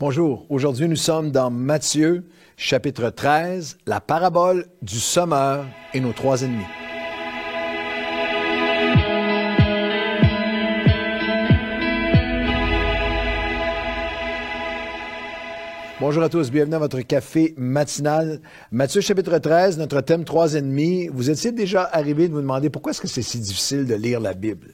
Bonjour, aujourd'hui nous sommes dans Matthieu, chapitre 13, la parabole du semeur et nos trois ennemis. Bonjour à tous, bienvenue à votre café matinal. Matthieu chapitre 13, notre thème trois ennemis. Vous étiez déjà arrivé de vous demander pourquoi est-ce que c'est si difficile de lire la Bible?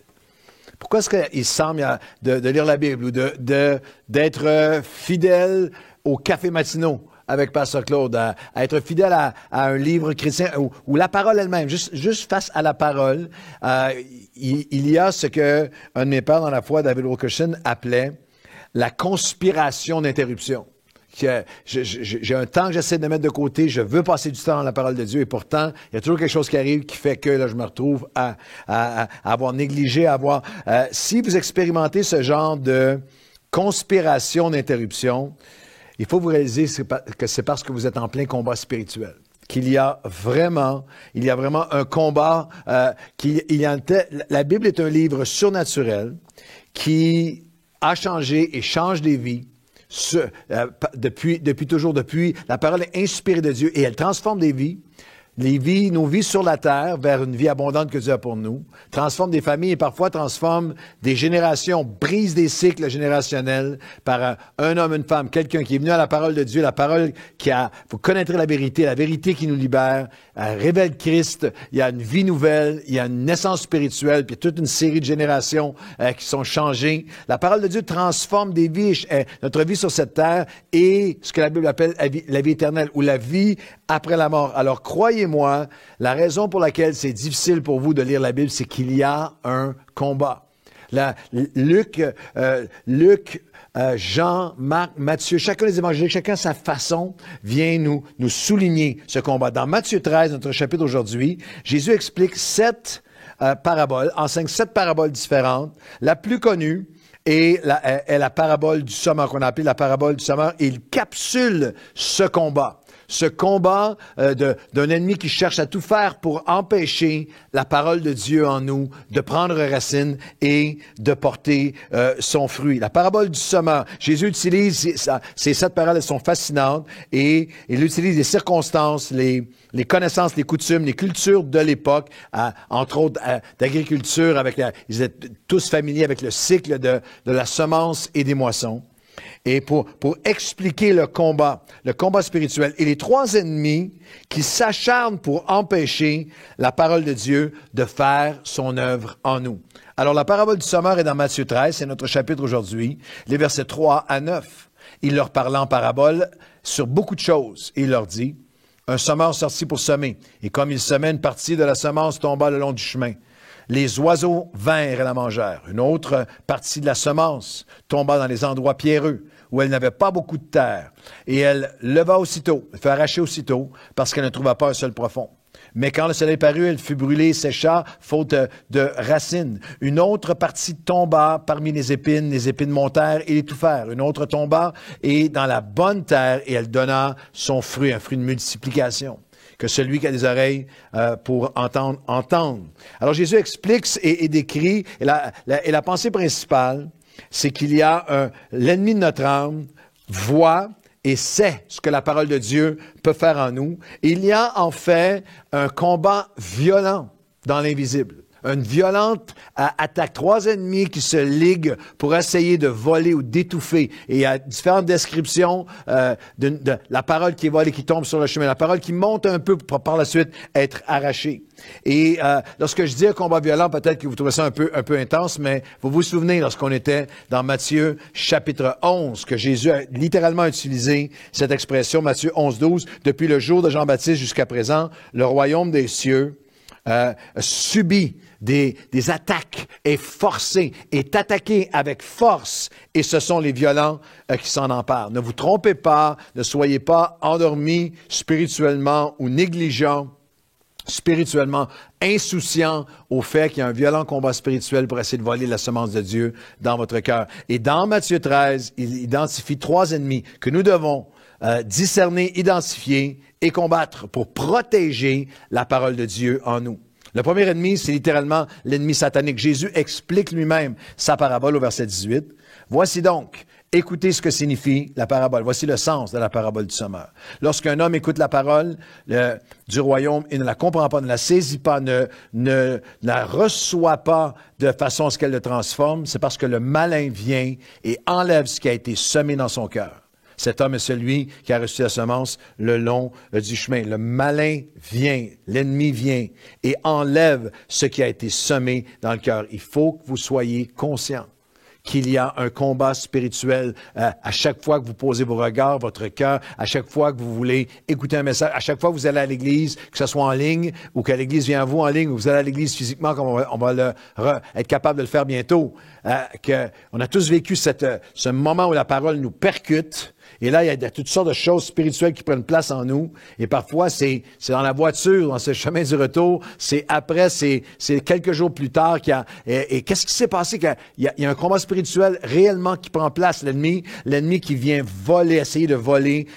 Pourquoi est-ce qu'il semble de lire la Bible ou d'être fidèle aux cafés matinaux avec Pasteur Claude, à être fidèle à un livre chrétien ou la parole elle-même, juste face à la parole. Il y a ce que un de mes pères dans la foi, David Wilkerson, appelait la conspiration d'interruption. J'ai un temps que j'essaie de mettre de côté, je veux passer du temps dans la parole de Dieu et pourtant, il y a toujours quelque chose qui arrive qui fait que là, je me retrouve à avoir négligé, si vous expérimentez ce genre de conspiration d'interruption, il faut vous réaliser que c'est parce que vous êtes en plein combat spirituel. Qu'il y a vraiment un combat, la Bible est un livre surnaturel qui a changé et change des vies. Depuis toujours, la parole est inspirée de Dieu et elle transforme des vies. Nos vies sur la terre vers une vie abondante que Dieu a pour nous, transforme des familles et parfois transforme des générations, brise des cycles générationnels par un homme, une femme, quelqu'un qui est venu à la parole de Dieu, la parole vous connaîtrez la vérité qui nous libère, révèle Christ, il y a une vie nouvelle, il y a une naissance spirituelle, puis toute une série de générations qui sont changées. La parole de Dieu transforme des vies, notre vie sur cette terre et ce que la Bible appelle la vie éternelle ou la vie après la mort. Alors croyez-moi, la raison pour laquelle c'est difficile pour vous de lire la Bible, c'est qu'il y a un combat. Luc, Jean, Marc, Matthieu, chacun des évangéliques, chacun à sa façon, vient nous souligner ce combat. Dans Matthieu 13, notre chapitre aujourd'hui, Jésus explique 7 paraboles, enseigne 7 paraboles différentes. La plus connue est la parabole du semeur, qu'on a appelée la parabole du semeur, et il capsule ce combat. Ce combat d'un ennemi qui cherche à tout faire pour empêcher la parole de Dieu en nous de prendre racine et de porter son fruit. La parabole du semeur, Jésus utilise ces 7 paraboles, elles sont fascinantes et il utilise les circonstances, les connaissances, les coutumes, les cultures de l'époque, entre autres d'agriculture, ils étaient tous familiers avec le cycle de la semence et des moissons. Et pour expliquer le combat spirituel et les trois ennemis qui s'acharnent pour empêcher la parole de Dieu de faire son œuvre en nous. Alors, la parabole du semeur est dans Matthieu 13, c'est notre chapitre aujourd'hui, les versets 3 à 9. Il leur parle en parabole sur beaucoup de choses. Et il leur dit, un semeur sortit pour semer. Et comme il semait, une partie de la semence tomba le long du chemin. Les oiseaux vinrent et la mangèrent. Une autre partie de la semence tomba dans les endroits pierreux, où elle n'avait pas beaucoup de terre. Et elle leva aussitôt, elle fut arrachée aussitôt, parce qu'elle ne trouva pas un seul profond. Mais quand le soleil parut, elle fut brûlée et sécha, faute de racines. Une autre partie tomba parmi les épines montèrent et l'étouffèrent. Une autre tomba et dans la bonne terre, et elle donna son fruit, un fruit de multiplication. Que celui qui a des oreilles pour entendre, entende. Alors Jésus explique et décrit, et la pensée principale, c'est qu'il y a l'ennemi de notre âme voit et sait ce que la parole de Dieu peut faire en nous. Il y a en fait un combat violent dans l'invisible. Une violente attaque. 3 ennemis qui se liguent pour essayer de voler ou d'étouffer. Et il y a différentes descriptions de la parole qui est volée, qui tombe sur le chemin. La parole qui monte un peu pour par la suite être arrachée. Et lorsque je dis un combat violent, peut-être que vous trouvez ça un peu intense, mais vous vous souvenez lorsqu'on était dans Matthieu chapitre 11, que Jésus a littéralement utilisé cette expression, Matthieu 11, 12, depuis le jour de Jean-Baptiste jusqu'à présent, le royaume des cieux subit des attaques, est forcé, est attaqué avec force, et ce sont les violents qui s'en emparent. Ne vous trompez pas, ne soyez pas endormis spirituellement ou négligents spirituellement, insouciants au fait qu'il y a un violent combat spirituel pour essayer de voler la semence de Dieu dans votre cœur. Et dans Matthieu 13, il identifie 3 ennemis que nous devons discerner, identifier et combattre pour protéger la parole de Dieu en nous. Le premier ennemi, c'est littéralement l'ennemi satanique. Jésus explique lui-même sa parabole au verset 18. « Voici donc, Écoutez ce que signifie la parabole. Voici le sens de la parabole du semeur. Lorsqu'un homme écoute la parole du royaume et ne la comprend pas, ne la saisit pas, ne la reçoit pas de façon à ce qu'elle le transforme, c'est parce que le malin vient et enlève ce qui a été semé dans son cœur. Cet homme est celui qui a reçu la semence le long du chemin. Le malin vient, l'ennemi vient et enlève ce qui a été semé dans le cœur. Il faut que vous soyez conscients qu'il y a un combat spirituel à chaque fois que vous posez vos regards, votre cœur, à chaque fois que vous voulez écouter un message, à chaque fois que vous allez à l'église, que ce soit en ligne ou que l'église vient à vous en ligne ou que vous allez à l'église physiquement, comme on va être capable de le faire bientôt. On a tous vécu ce moment où la parole nous percute. Et là, il y a toutes sortes de choses spirituelles qui prennent place en nous. Et parfois, c'est dans la voiture, dans ce chemin du retour. C'est après, c'est quelques jours plus tard qu'il y a... Et qu'est-ce qui s'est passé? Il y a un combat spirituel réellement qui prend place. L'ennemi qui vient voler, essayer de voler.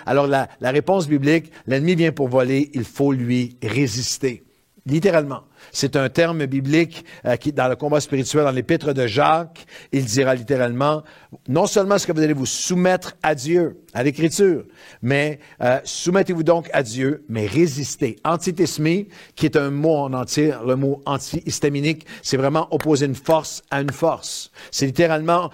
Alors, la réponse biblique, l'ennemi vient pour voler, il faut lui résister. Littéralement. C'est un terme biblique qui, dans le combat spirituel, dans l'épître de Jacques, il dira littéralement, non seulement est-ce que vous allez vous soumettre à Dieu, à l'Écriture, mais soumettez-vous donc à Dieu, mais résistez. Antithésmie, qui est un mot en entier, le mot anti-histaminique, c'est vraiment opposer une force à une force. C'est littéralement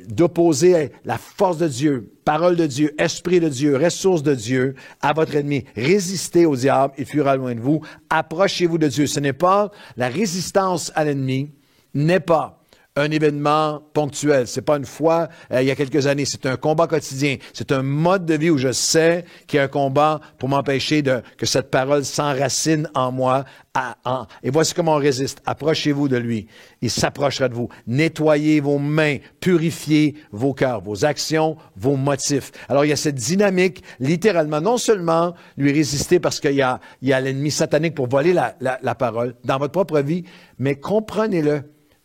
d'opposer la force de Dieu, parole de Dieu, esprit de Dieu, ressource de Dieu à votre ennemi. Résistez au diable, il fuira loin de vous. Approchez-vous de Dieu. Ce n'est pas la résistance à l'ennemi, n'est pas un événement ponctuel. C'est pas une fois, il y a quelques années. C'est un combat quotidien. C'est un mode de vie où je sais qu'il y a un combat pour m'empêcher que cette parole s'enracine en moi. Et voici comment on résiste. Approchez-vous de lui. Il s'approchera de vous. Nettoyez vos mains. Purifiez vos cœurs, vos actions, vos motifs. Alors, il y a cette dynamique, littéralement, non seulement lui résister parce qu'il y a l'ennemi satanique pour voler la parole dans votre propre vie, mais comprenez-le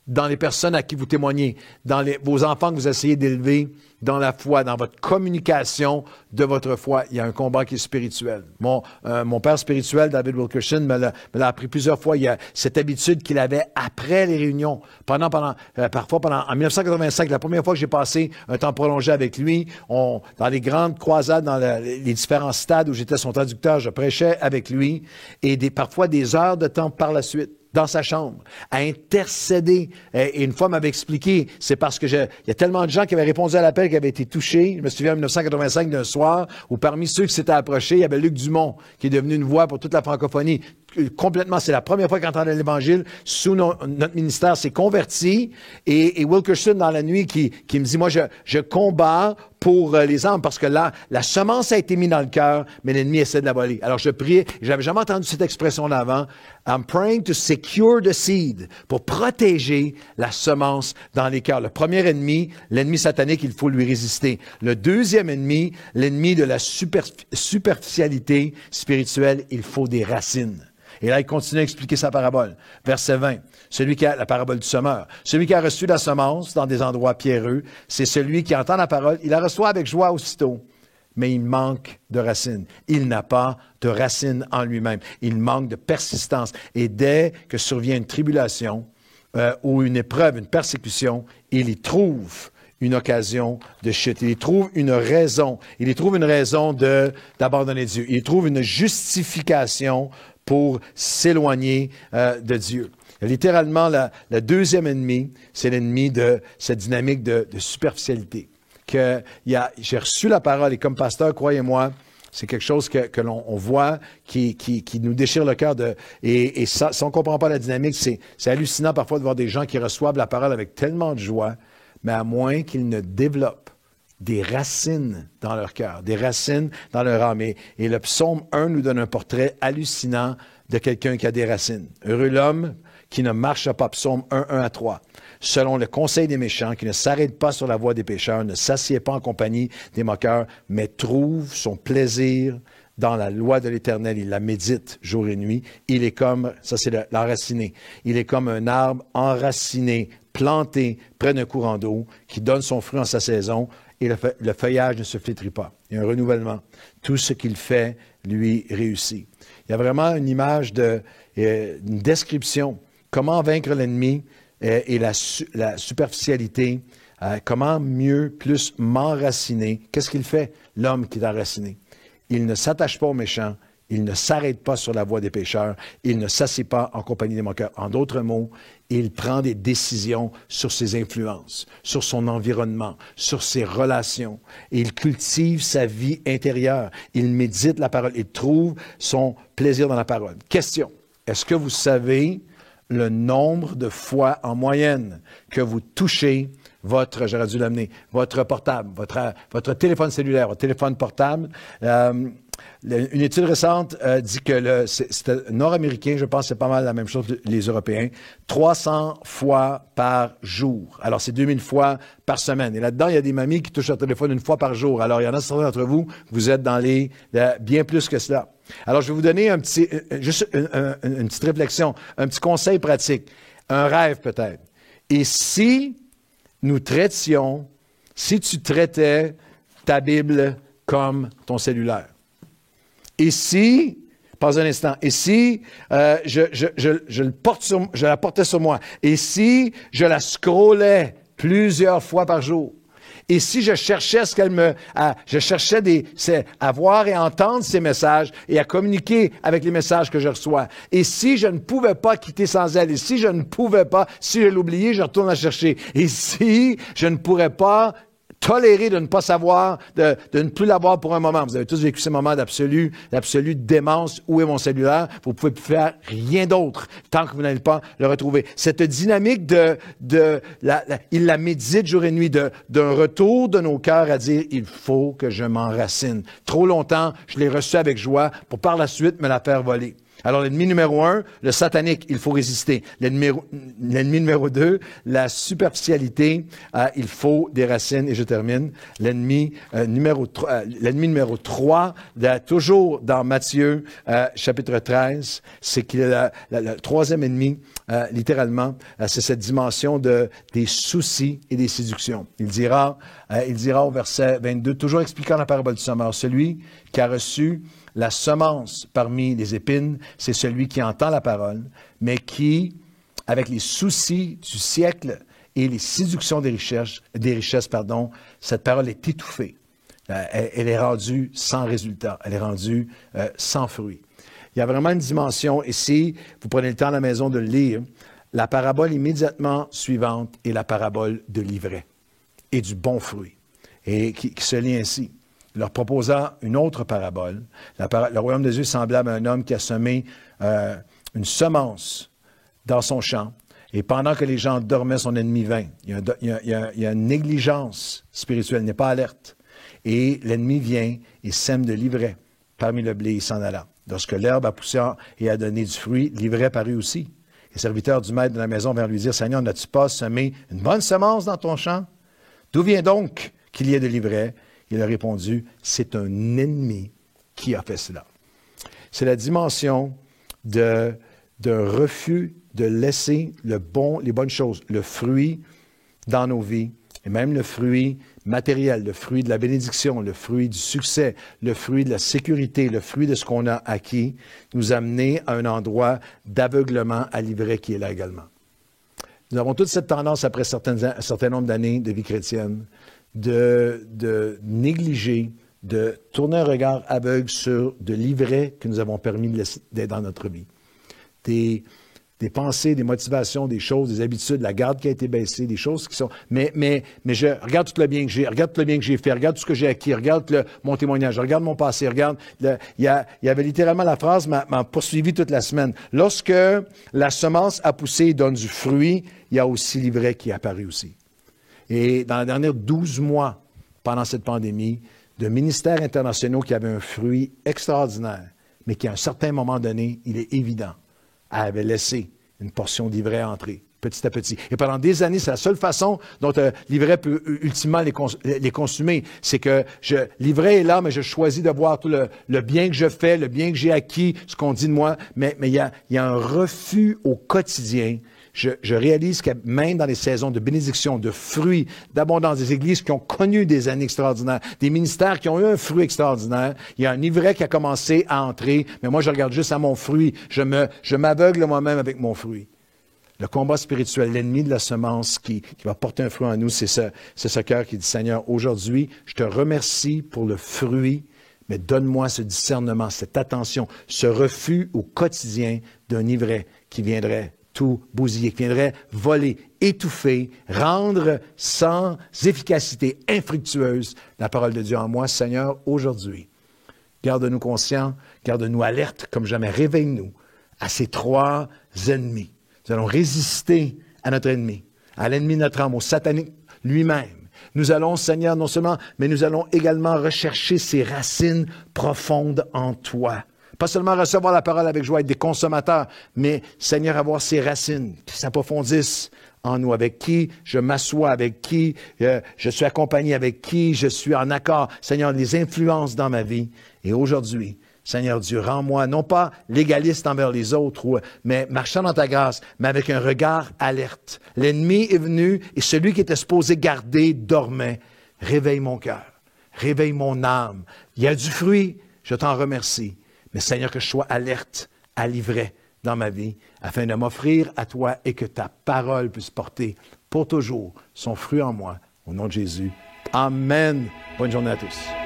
dans les personnes à qui vous témoignez, dans vos enfants que vous essayez d'élever dans la foi, dans votre communication de votre foi. Il y a un combat qui est spirituel. Mon père spirituel, David Wilkerson, me l'a appris plusieurs fois. Il y a cette habitude qu'il avait après les réunions. Parfois, en 1985, la première fois que j'ai passé un temps prolongé avec lui, dans les grandes croisades, dans les différents stades où j'étais son traducteur, je prêchais avec lui, et parfois des heures de temps par la suite, dans sa chambre, à intercéder. Et une fois, m'avait expliqué, c'est parce que il y a tellement de gens qui avaient répondu à l'appel, qui avaient été touchés. Je me souviens en 1985 d'un soir où parmi ceux qui s'étaient approchés, il y avait Luc Dumont, qui est devenu une voix pour toute la francophonie. Complètement, c'est la première fois qu'il entendait l'Évangile sous notre ministère, s'est converti. Et Wilkerson, dans la nuit, qui me dit, moi, je combats pour les âmes, parce que là, la semence a été mise dans le cœur, mais l'ennemi essaie de la voler. Alors, je priais, j'avais jamais entendu cette expression-là avant. I'm praying to secure the seed, pour protéger la semence dans les cœurs. Le premier ennemi, l'ennemi satanique, il faut lui résister. Le deuxième ennemi, l'ennemi de la superficialité spirituelle, il faut des racines. Et là, il continue à expliquer sa parabole. Verset 20. Celui qui a la parabole du semeur. Celui qui a reçu la semence dans des endroits pierreux, c'est celui qui entend la parole. Il la reçoit avec joie aussitôt, mais il manque de racines. Il n'a pas de racines en lui-même. Il manque de persistance. Et dès que survient une tribulation ou une épreuve, une persécution, il y trouve une occasion de chute. Il y trouve une raison. Il y trouve une raison d'abandonner Dieu. Il y trouve une justification pour s'éloigner de Dieu. Littéralement, le deuxième ennemi, c'est l'ennemi de cette dynamique de superficialité. J'ai reçu la parole et comme pasteur, croyez-moi, c'est quelque chose que l'on voit qui nous déchire le cœur. Et ça, si on ne comprend pas la dynamique, c'est hallucinant parfois de voir des gens qui reçoivent la parole avec tellement de joie, mais à moins qu'ils ne développent des racines dans leur cœur, des racines dans leur âme. Et le psaume 1 nous donne un portrait hallucinant de quelqu'un qui a des racines. Heureux l'homme qui ne marche pas, psaume 1, 1-3. Selon le conseil des méchants, qui ne s'arrête pas sur la voie des pécheurs, ne s'assied pas en compagnie des moqueurs, mais trouve son plaisir dans la loi de l'Éternel. Il la médite jour et nuit. Il est comme, ça c'est l'enraciné, il est comme un arbre enraciné, planté près d'un courant d'eau, qui donne son fruit en sa saison, et le feuillage ne se flétrit pas. Il y a un renouvellement. Tout ce qu'il fait, lui, réussit. Il y a vraiment une image une description. Comment vaincre l'ennemi et la superficialité Comment mieux, plus m'enraciner? Qu'est-ce qu'il fait, l'homme qui est enraciné? Il ne s'attache pas aux méchants, il ne s'arrête pas sur la voie des pécheurs, il ne s'assied pas en compagnie des moqueurs. En d'autres mots, il prend des décisions sur ses influences, sur son environnement, sur ses relations. Et il cultive sa vie intérieure. Il médite la parole. Il trouve son plaisir dans la parole. Question, est-ce que vous savez le nombre de fois en moyenne que vous touchez j'aurais dû l'amener, votre portable, votre téléphone cellulaire, votre téléphone portable? Une étude récente dit que c'est nord-américain, je pense que c'est pas mal la même chose que les Européens, 300 fois par jour. Alors, c'est 2000 fois par semaine. Et là-dedans, il y a des mamies qui touchent leur téléphone une fois par jour. Alors, il y en a certains d'entre vous, vous êtes dans bien plus que cela. Alors, je vais vous donner une petite réflexion, un petit conseil pratique, un rêve peut-être. Et si tu traitais ta Bible comme ton cellulaire? Et si, pas un instant, et si je la portais sur moi, et si je la scrollais plusieurs fois par jour, et si je cherchais à voir et entendre ces messages et à communiquer avec les messages que je reçois, et si je ne pouvais pas quitter sans elle, et si je ne pouvais pas, si je l'oubliais, je retourne la chercher, et si je ne pourrais pas tolérer de ne pas savoir, de ne plus l'avoir pour un moment. Vous avez tous vécu ces moments d'absolue démence. Où est mon cellulaire? Vous ne pouvez plus faire rien d'autre tant que vous n'allez pas le retrouver. Cette dynamique il la médite jour et nuit, d'un retour de nos cœurs à dire, il faut que je m'enracine. Trop longtemps, je l'ai reçu avec joie pour par la suite me la faire voler. Alors, l'ennemi numéro 1, le satanique, il faut résister. L'ennemi numéro 2, la superficialité, il faut des racines. Et je termine. L'ennemi numéro 3, toujours dans Matthieu, chapitre 13, c'est qu'il est le troisième ennemi, littéralement, c'est cette dimension des soucis et des séductions. Il dira au verset 22, toujours expliquant la parabole du semeur, celui qui a reçu la semence parmi les épines, c'est celui qui entend la parole, mais qui, avec les soucis du siècle et les séductions des richesses, cette parole est étouffée. Elle est rendue sans résultat. Elle est rendue sans fruit. Il y a vraiment une dimension, et si vous prenez le temps à la maison de le lire, la parabole immédiatement suivante est la parabole de l'ivraie et du bon fruit, et qui se lie ainsi. Il leur proposa une autre parabole. Le royaume de Dieu est semblable à un homme qui a semé une semence dans son champ. Et pendant que les gens dormaient, son ennemi vint. Il y a une négligence spirituelle, il n'est pas alerte. Et l'ennemi vient et sème de l'ivraie parmi le blé, il s'en alla. Lorsque l'herbe a poussé et a donné du fruit, l'ivraie parut aussi. Les serviteurs du maître de la maison vinrent lui dire, « Seigneur, n'as-tu pas semé une bonne semence dans ton champ? D'où vient donc qu'il y ait de l'ivraie? » Il a répondu, c'est un ennemi qui a fait cela. C'est la dimension d'un refus de laisser les bonnes choses, le fruit dans nos vies, et même le fruit matériel, le fruit de la bénédiction, le fruit du succès, le fruit de la sécurité, le fruit de ce qu'on a acquis, nous amener à un endroit d'aveuglement à l'ivraie qui est là également. Nous avons toute cette tendance, après un certain nombre d'années de vie chrétienne, de négliger, de tourner un regard aveugle sur de l'ivraie que nous avons permis d'être dans notre vie. Des pensées, des motivations, des choses, des habitudes, la garde qui a été baissée, des choses qui sont... Mais je regarde tout le bien que j'ai, regarde tout le bien que j'ai fait, regarde tout ce que j'ai acquis, regarde mon témoignage, regarde mon passé, regarde... Il y avait littéralement la phrase m'a poursuivi toute la semaine. Lorsque la semence a poussé et donne du fruit, il y a aussi l'ivraie qui est apparu aussi. Et dans les derniers 12 mois, pendant cette pandémie, de ministères internationaux qui avaient un fruit extraordinaire, mais qui, à un certain moment donné, il est évident, avaient laissé une portion d'ivraie entrer, petit à petit. Et pendant des années, c'est la seule façon dont l'ivraie peut ultimement les consommer. C'est que l'ivraie est là, mais je choisis de voir tout le bien que je fais, le bien que j'ai acquis, ce qu'on dit de moi. Mais il y a un refus au quotidien. Je réalise que même dans les saisons de bénédiction, de fruits, d'abondance, des églises qui ont connu des années extraordinaires, des ministères qui ont eu un fruit extraordinaire, il y a un ivraie qui a commencé à entrer, mais moi je regarde juste à mon fruit, je m'aveugle moi-même avec mon fruit. Le combat spirituel, l'ennemi de la semence qui va porter un fruit en nous, c'est ce cœur qui dit, Seigneur, aujourd'hui, je te remercie pour le fruit, mais donne-moi ce discernement, cette attention, ce refus au quotidien d'un ivraie qui viendrait tout bousiller, qui viendrait voler, étouffer, rendre sans efficacité, infructueuse la parole de Dieu en moi. Seigneur, aujourd'hui, garde-nous conscients, garde-nous alertes comme jamais, réveille-nous à ces trois ennemis. Nous allons résister à notre ennemi, à l'ennemi de notre âme, au satanique lui-même. Nous allons, Seigneur, non seulement, mais nous allons également rechercher ces racines profondes en toi. Pas seulement recevoir la parole avec joie, être des consommateurs, mais, Seigneur, avoir ces racines qui s'approfondissent en nous, avec qui je m'assois, avec qui je suis accompagné, avec qui je suis en accord. Seigneur, les influences dans ma vie. Et aujourd'hui, Seigneur Dieu, rends-moi non pas légaliste envers les autres, mais marchant dans ta grâce, mais avec un regard alerte. L'ennemi est venu et celui qui était supposé garder dormait. Réveille mon cœur, réveille mon âme. Il y a du fruit, je t'en remercie. Mais Seigneur, que je sois alerte à l'ivraie dans ma vie, afin de m'offrir à toi et que ta parole puisse porter pour toujours son fruit en moi. Au nom de Jésus. Amen. Bonne journée à tous.